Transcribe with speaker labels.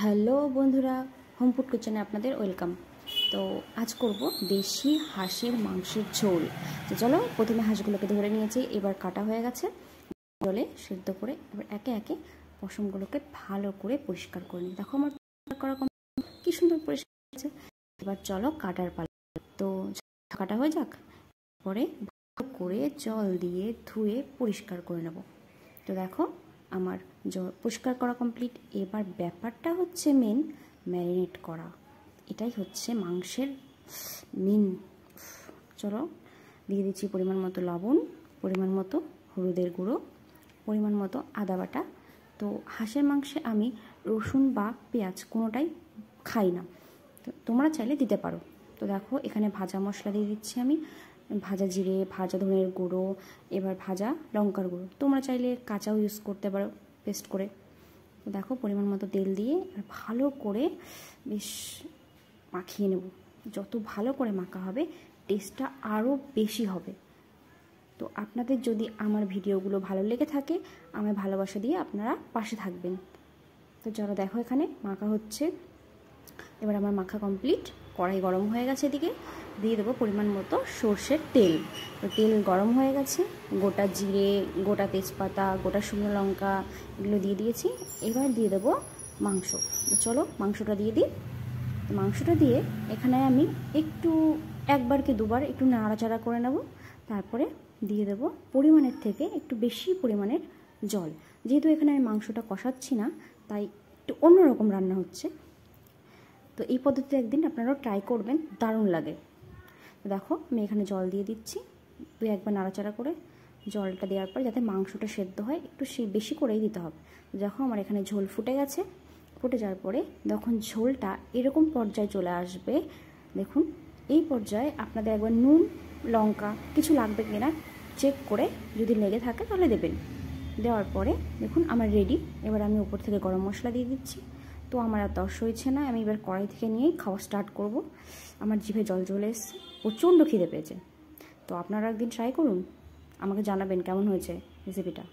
Speaker 1: Hello বন্ধুরা, home food কিচেনে আপনাদের ওয়েলকাম। তো আজ করব দেশি হাঁসের মাংসের ঝোল। তো চলো, প্রথমে হাঁসগুলোকে ধরে নিয়েছি, এবার কাটা হয়ে গেছে, জলে সেদ্ধ করে এবার একে একে পশমগুলোকে ভালো করে পরিষ্কার করে নিই। দেখো আমার পরিষ্কার করা কি সুন্দর পরিষ্কার হয়েছে। এবার চলো কাটার পালা। তো কাটা হয়ে যাক, পরে ভালো করে জল দিয়ে ধুয়ে পরিষ্কার করে নেব। তো দেখো আমার পরিষ্কার করা কমপ্লিট। এবার ব্যাপারটা হচ্ছে মেন ম্যারিনেট করা, এটাই হচ্ছে মাংসের মেন। চলো দিয়ে দিচ্ছি পরিমাণ মতো লবণ, পরিমাণ মতো হলুদের গুঁড়ো, পরিমাণ মতো আদা বাটা। তো হাঁসের মাংসে আমি রসুন বা পেঁয়াজ কোনোটাই খাই না, তো তোমরা চাইলে দিতে পারো। তো দেখো এখানে ভাজা মশলা দিয়ে দিচ্ছি আমি, ভাজা জিরে, ভাজা ধনের গুঁড়ো, এবার ভাজা লঙ্কার গুঁড়ো। তোমরা চাইলে কাঁচাও ইউজ করতে পারো পেস্ট করে। তো দেখো পরিমাণ মতো তেল দিয়ে ভালো করে বেশ মাখিয়ে নেব। যত ভালো করে মাখা হবে টেস্টটা আরও বেশি হবে। তো আপনাদের যদি আমার ভিডিওগুলো ভালো লেগে থাকে, আমায় ভালোবাসা দিয়ে আপনারা পাশে থাকবেন। তো চলো দেখো এখানে মাখা হচ্ছে। এবার আমার মাখা কমপ্লিট, কড়াই গরম হয়ে গেছে, এদিকে দিয়ে দেবো পরিমাণ মতো সর্ষের তেল। তো তেল গরম হয়ে গেছে, গোটা জিরে, গোটা তেজপাতা, গোটা শুকনো লঙ্কা এগুলো দিয়ে দিয়েছি। এবার দিয়ে দেবো মাংস। চলো মাংসটা দিয়ে দিই। মাংসটা দিয়ে এখানে আমি একটু একবার কি দুবার একটু নাড়াচাড়া করে নেব। তারপরে দিয়ে দেবো পরিমাণের থেকে একটু বেশি পরিমাণের জল। যেহেতু এখানে আমি মাংসটা কষাচ্ছি না, তাই একটু অন্যরকম রান্না হচ্ছে। তো এই পদ্ধতিতে একদিন আপনারাও ট্রাই করবেন, দারুণ লাগে। দেখো আমি এখানে জল দিয়ে দিচ্ছি, একবার নাড়াচাড়া করে। জলটা দেওয়ার পর যাতে মাংসটা সেদ্ধ হয় একটু বেশি করেই দিতে হবে। দেখো আমার এখানে ঝোল ফুটে গেছে। ফুটে যাওয়ার পরে যখন ঝোলটা এরকম পর্যায়ে চলে আসবে, দেখুন এই পর্যায়ে আপনাদের একবার নুন লঙ্কা কিছু লাগবে কিনা চেক করে, যদি লেগে থাকে তাহলে দেবেন। দেওয়ার পরে দেখুন আমার রেডি। এবার আমি উপর থেকে গরম মশলা দিয়ে দিচ্ছি। তো আমার আর দশ হয়েছে না, আমি এবার কড়াই থেকে নিয়েই খাওয়া স্টার্ট করব। আমার জিভে জল চলে এসছে, প্রচণ্ড খিদে পেয়েছে। তো আপনারা একদিন ট্রাই করুন, আমাকে জানাবেন কেমন হয়েছে রেসিপিটা।